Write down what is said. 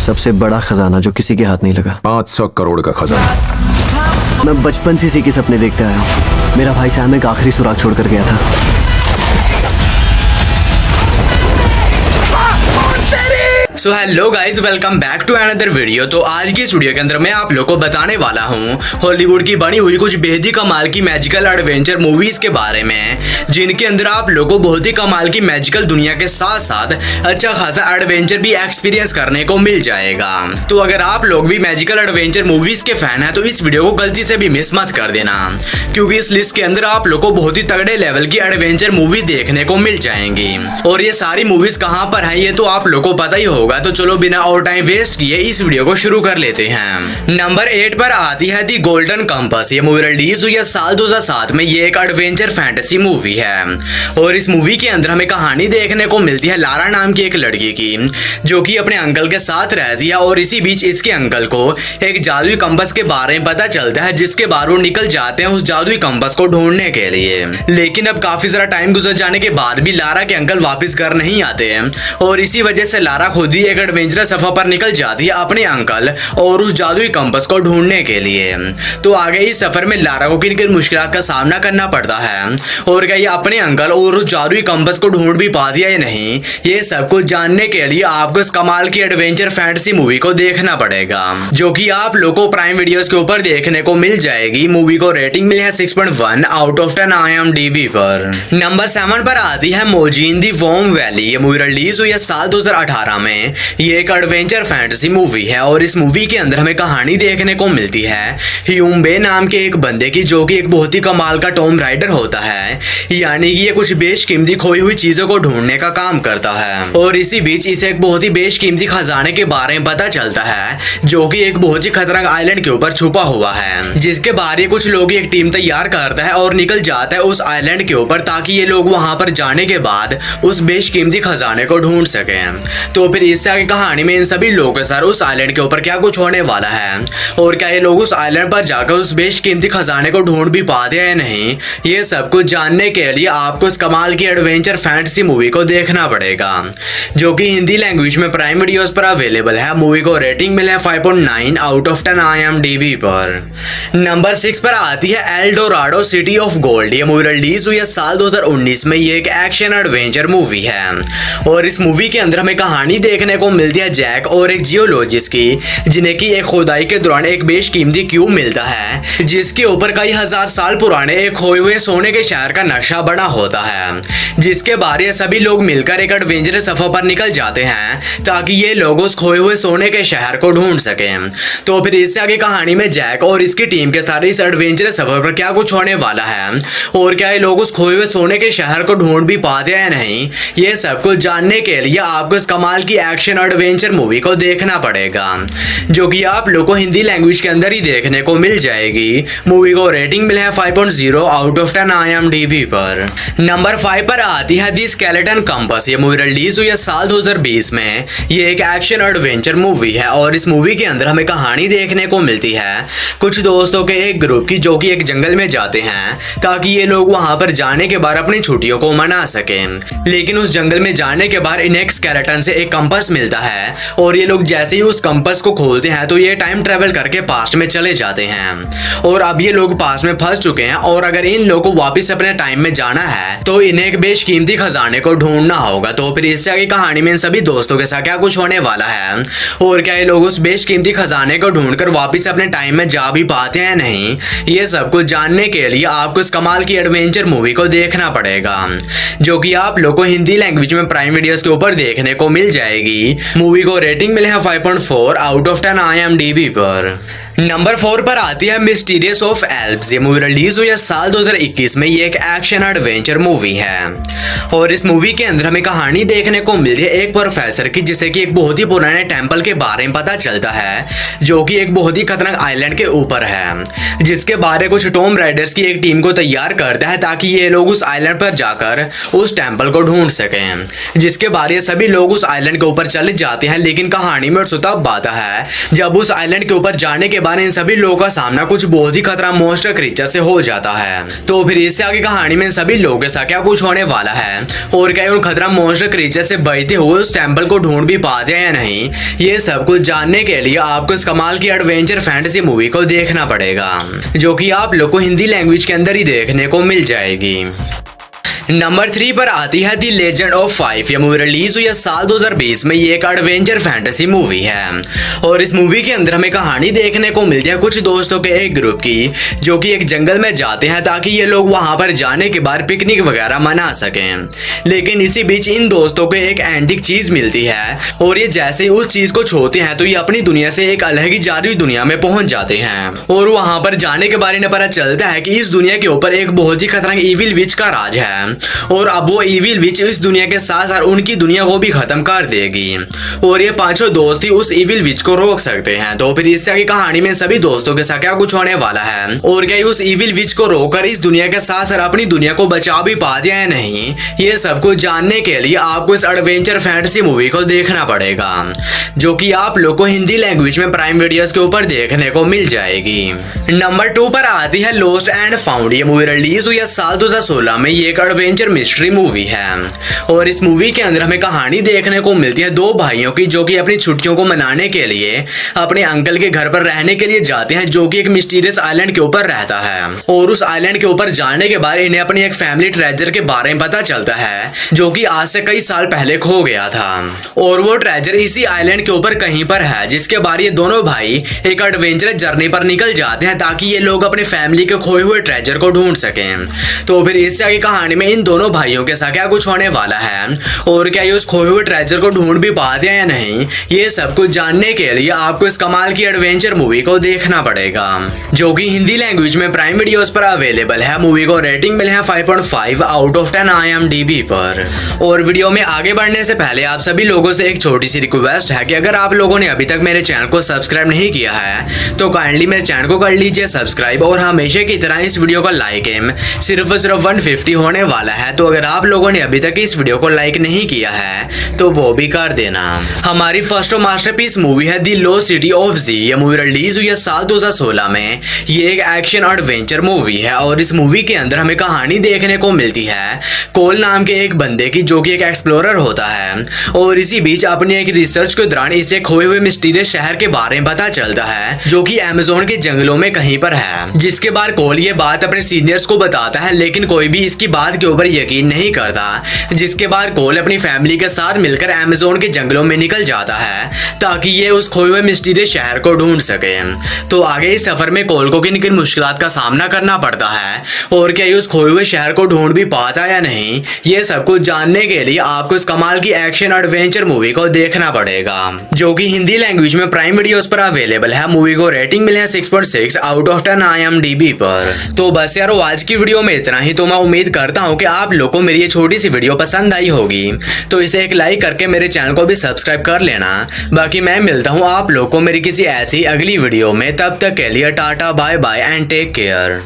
सबसे बड़ा खजाना जो किसी के हाथ नहीं लगा। 500 करोड़ का खजाना। मैं बचपन से इसी के सपने देखते आया हूँ। मेरा भाई सैम एक आखिरी सुराग छोड़ कर गया था। So hello guys, welcome back to another video. तो आज की इस वीडियो के अंदर मैं आप लोगों को बताने वाला हूँ हॉलीवुड की बनी हुई कुछ बेहद ही कमाल की मैजिकल एडवेंचर मूवीज के बारे में, जिनके अंदर आप लोगों को बहुत ही कमाल की मैजिकल दुनिया के साथ साथ अच्छा खासा एडवेंचर भी एक्सपीरियंस करने को मिल जाएगा। तो अगर आप लोग भी मैजिकल एडवेंचर मूवीज के फैन है तो इस वीडियो को गलती से भी मिस मत कर देना, क्योंकि इस लिस्ट के अंदर आप लोग को बहुत ही तगड़े लेवल की एडवेंचर मूवी देखने को मिल जाएंगी। और ये सारी मूवीज कहाँ पर है ये तो आप लोग को पता ही होगा। तो चलो बिना और टाइम वेस्ट किए इस वीडियो को शुरू कर लेते हैं। नंबर 8 पर आती है दी गोल्डन कंपास। ये मूवी रिलीज हुई है साल 2007 में। ये एक एडवेंचर फैंटेसी मूवी है और इस मूवी के अंदर हमें कहानी देखने को मिलती है लारा नाम की एक लड़की की, जो कि अपने अंकल के साथ रहती है। और इसी बीच इसके अंकल को एक जादुई कंपास के बारे में पता चलता है, जिसके बाद वो निकल जाते हैं उस जादुई कंपास को ढूंढने के लिए। लेकिन अब काफी सारा टाइम गुजर जाने के बाद भी लारा के अंकल वापस घर नहीं आते हैं और इसी वजह से लारा खुद ही एक एडवेंचरस सफर पर निकल जाती है अपने अंकल और उस जादुई कंपास को ढूंढने के लिए। तो आगे इस सफर में लारा को किन किन मुश्किलात का सामना करना पड़ता है और क्या ये अपने अंकल और उस जादुई कंपास को ढूंढ भी पाती है या नहीं, ये सब कुछ जानने के लिए आपको इस कमाल की एडवेंचर फैंटेसी मूवी को देखना पड़ेगा, जो कि आप लोगों को प्राइम वीडियोस के ऊपर देखने को मिल जाएगी। मूवी को रेटिंग मिली है 6.1 आउट ऑफ 10 IMDb पर। नंबर 7 पर आती है मोजीन दी वॉर्म वैली। ये मूवी रिलीज हुई है साल 2018 में। ये एक एडवेंचर फैंटेसी मूवी है और इस मूवी के अंदर हमें कहानी देखने को मिलती है ह्यूम बे नाम के एक बंदे की, जो कि एक बहुत ही कमाल का टॉम राइडर होता है। यानी कि ये कुछ बेशकीमती खोई हुई चीजों को ढूंढने का काम करता है और इसी बीच इसे एक बहुत ही बेशकीमती खजाने के बारे में पता चलता है, जो कि एक बहुत ही खतरनाक आइलैंड के ऊपर छुपा हुआ है। जिसके बाद ये कुछ लोग एक टीम तैयार करता है और निकल जाता है उस आइलैंड के ऊपर, ताकि ये लोग वहां पर जाने के बाद उस बेशकीमती खजाने को ढूंढ सके। तो फिर इससे आगे कहानी में इन सभी लोगों के साथ उस आइलैंड के ऊपर क्या कुछ होने वाला है और क्या ये लोग उस आइलैंड पर जाकर उस बेशकीमती खजाने को ढूंढ भी पाते हैं या नहीं, ये सब कुछ जानने के लिए आपको इस कमाल की एडवेंचर फैंटेसी मूवी को देखना पड़ेगा, जो कि हिंदी लैंग्वेज में प्राइम वीडियोस पर अवेलेबल है। मूवी को रेटिंग मिला है 5.9 आउट ऑफ 10 IMDb पर। नंबर 6 पर आती है L Dorado city of gold. ये मूवी रिलीज हुई है साल 2019 में। ये एक एक्शन एडवेंचर मूवी है और इस मूवी के अंदर हमें कहानी देखने को मिलती है जैक और एक जियोलॉजिस्ट की, जिन्हें की एक खुदाई के दौरान एक बेशकीमती क्यूब मिलता है, जिसके ऊपर कई हजार साल पुराने एक खोए हुए सोने के शहर का नक्शा बना होता है। जिसके बाद ये सभी लोग मिलकर एक एडवेंचरस सफर पर निकल जाते हैं, ताकि ये लोग उस खोए हुए सोने के शहर को ढूंढ सकें। तो फिर इससे आगे कहानी में जैक और इसकी टीम के साथ इस एडवेंचरस सफर पर क्या कुछ होने वाला है और क्या ये लोग उस खोए हुए सोने के शहर को ढूंढ भी पाते हैं या नहीं, ये सब कुछ जानने के लिए आपको इस कमाल की एक्शन एडवेंचर मूवी को देखना पड़ेगा, जो कि आप लोग को हिंदी लैंग्वेज के अंदर ही देखने को मिल जाएगी। मूवी को रेटिंग मिला है 5.0 आउट ऑफ 10 IMDb पर। नंबर 5 पर आती है दी स्केलेटन कंपास। ये मूवी रिलीज हुई है साल 2020 में। ये एक एक्शन एडवेंचर मूवी है और इस मूवी के अंदर हमें कहानी देखने को मिलती है कुछ दोस्तों के एक ग्रुप की, जो कि एक जंगल में जाते हैं ताकि ये लोग वहां पर जाने के बाद अपनी छुट्टियों को मना सकें। लेकिन उस जंगल में जाने के बाद इन्हें एक स्केलेटन से एक कंपास मिलता है और ये लोग जैसे ही उस कंपास को खोलते हैं तो ये टाइम ट्रेवल करके पास्ट में चले जाते हैं और अब ये लोग पास्ट में फंस चुके हैं और अगर इन लोगों को वापस अपने टाइम में जाना है तो इन्हें एक बेशकीमती खजाने को ढूंढना होगा। तो फिर इससे आगे कहानी में इन सभी दोस्तों के साथ क्या कुछ होने वाला है और क्या ये लोग उस बेशकीमती खजाने को ढूंढकर वापस अपने टाइम में जा भी पाते हैं नहीं, ये सब कुछ जानने के लिए आपको इस कमाल की एडवेंचर मूवी को देखना पड़ेगा, जो कि आप लोग को हिंदी लैंग्वेज में प्राइम वीडियोस के ऊपर देखने को मिल जाएगी। मूवी को रेटिंग मिले है 5.4 आउट ऑफ 10 IMDb पर। नंबर 4 पर आती है मिस्टीरियस ऑफ एल्प्स। ये मूवी रिलीज हुई है साल 2021 में। ये एक एक्शन एडवेंचर मूवी है और इस मूवी के अंदर हमें कहानी देखने को मिलती है एक प्रोफेसर की, जिसे कि एक बहुत ही पुराने टेंपल के बारे में पता चलता है, जो कि एक बहुत ही खतरनाक आइलैंड के ऊपर है। जिसके बारे कुछ टॉम राइडर्स की एक टीम को तैयार करता है ताकि ये लोग उस आइलैंड पर जाकर उस टेंपल को ढूंढ सकें। जिसके बाद ये सभी लोग उस आइलैंड के ऊपर चले जाते हैं, लेकिन कहानी में तब आता है जब उस आइलैंड के ऊपर जाने के बाद इन सभी लोगों का सामना कुछ बहुत ही खतरा मॉन्स्टर क्रीचर से हो जाता है। तो फिर इससे आगे कहानी में इन सभी लोगों के साथ क्या कुछ होने वाला है और क्या उन खतरा मॉन्स्टर क्रीचर से बचते हुए उस टेंपल को ढूंढ भी पाते हैं या नहीं, ये सब कुछ जानने के लिए आपको इस कमाल की एडवेंचर फैंटेसी मूवी को देखना पड़ेगा, जो कि आप लोग को हिंदी लैंग्वेज के अंदर ही देखने को मिल जाएगी। नंबर 3 पर आती है दी लेजेंड ऑफ 5। यह मूवी रिलीज हुई है साल 2020 में। ये एक एडवेंचर फैंटेसी मूवी है और इस मूवी के अंदर हमें कहानी देखने को मिलती है कुछ दोस्तों के एक ग्रुप की, जो कि एक जंगल में जाते हैं ताकि ये लोग वहां पर जाने के बाद पिकनिक वगैरह मना सकें। लेकिन इसी बीच इन दोस्तों को एक एंटिक चीज मिलती है और ये जैसे ही उस चीज को छूते हैं तो ये अपनी दुनिया से एक अलग ही जादुई दुनिया में पहुंच जाते हैं और वहां पर जाने के बारे में पता चलता है कि इस दुनिया के ऊपर एक बहुत ही खतरनाक इविल विच का राज है और अब वो इविल विच इस दुनिया के साथ साथ उनकी दुनिया को भी खत्म कर देगी और ये पांचों दोस्त ही उस इविल विच को रोक सकते हैं। तो फिर इससे आगे कहानी में सभी दोस्तों के साथ क्या कुछ होने वाला है और क्या उस इविल विच को रोककर इस दुनिया के साथ साथ अपनी दुनिया को बचा भी पाते हैं या नहीं, ये सब कुछ जानने के लिए आपको इस एडवेंचर फैंटेसी मूवी को देखना पड़ेगा, जो कि आप लोग को हिंदी लैंग्वेज में प्राइम वीडियोस के ऊपर देखने को मिल जाएगी। नंबर 2 पर आती है लॉस्ट एंड फाउंड। ये मूवी रिलीज हुई है साल 2016 में। ये एक एडवेंचर मिस्ट्री मूवी है और इस मूवी के अंदर हमें कहानी देखने को मिलती है दो भाइयों की, जो कि अपनी छुट्टियों को मनाने के लिए अपने अंकल के घर पर रहने के लिए जाते हैं, जो कि एक मिस्टीरियस आइलैंड के ऊपर रहता है। और उस आइलैंड के ऊपर जाने के बाद इन्हें अपनी एक फैमिली ट्रेजर के बारे में पता चलता है, जो कि आज से कई साल पहले खो गया था और वो ट्रेजर इसी आइलैंड के ऊपर कहीं पर है, जिसके बाद ये दोनों भाई एक एडवेंचरस जर्नी पर निकल जाते हैं ताकि ये लोग अपने फैमिली के खोए हुए ट्रेजर को ढूंढ सकें। तो फिर इससे आगे कहानी में इन दोनों भाइयों के साथ क्या कुछ होने वाला है और क्या ये उस खोए हुए ट्रेजर को ढूंढ भी पाते हैं या नहीं, ये सब कुछ जानने के लिए आपको इस कमाल की एडवेंचर मूवी को देखना पड़ेगा, जो कि हिंदी लैंग्वेज में प्राइम वीडियोस पर अवेलेबल है। मूवी को रेटिंग मिले हैं 5.5 आउट ऑफ 10 IMDb पर। और वीडियो में आगे बढ़ने से पहले आप सभी लोगों से एक छोटी सी रिक्वेस्ट है कि अगर आप लोगों ने अभी तक मेरे चैनल को सब्सक्राइब नहीं किया है तो काइंडली मेरे चैनल को कर लीजिए सब्सक्राइब और हमेशा की तरह इस वीडियो का लाइक एम सिर्फ 150 होने वाला है। तो अगर आप लोगों ने अभी तक इस वीडियो को लाइक नहीं किया है तो वो भी कर देना। हमारी फर्स्ट मास्टरपीस मूवी है दी लॉस्ट सिटी ऑफ जी। ये मूवी रिलीज हुई है साल 2016 में। ये एक एक्शन एडवेंचर मूवी है और इस मूवी के अंदर हमें कहानी देखने को मिलती है कोल नाम के एक बंदे की, जो कि एक एक्सप्लोरर होता है और इसी बीच अपनी एक रिसर्च के दौरान इसे खोए हुए मिस्टीरियस शहर के बारे में पता चलता है, जो कि अमेज़न के जंगलों में कहीं पर है। जिसके बाद कोल ये बात अपने सीनियर्स को बताता है, लेकिन कोई भी इसकी बात के ऊपर यकीन नहीं करता। जिसके बाद कोल अपनी फैमिली के साथ मिलकर अमेज़न के जंगलों में निकल जाता है ताकि ये उस खोए हुए मिस्टीरियस शहर को ढूंढ सके। तो आगे इस सफर में कोल को किन किन मुश्किलात का सामना करना पड़ता है और क्या ये उस खोए हुए शहर को ढूंढ भी पाता या नहीं, ये सब कुछ जानने के लिए आपको इस कमाल की एक्शन एडवेंचर मूवी को देखना पड़ेगा, जो कि हिंदी लैंग्वेज में प्राइम वीडियोस पर अवेलेबल है। मूवी को रेटिंग मिले है 6.6 आउट ऑफ 10 IMDb पर। तो बस यार आज की वीडियो में इतना ही। तो मैं उम्मीद करता हूँ कि आप लोग को मेरी ये छोटी सी वीडियो पसंद आई होगी, तो इसे एक लाइक करके मेरे चैनल को भी सब्सक्राइब कर लेना। बाकी मैं मिलता हूँ आप लोग को मेरी किसी ऐसी अगली वीडियो में। तब तक के लिए tata bye bye and take care.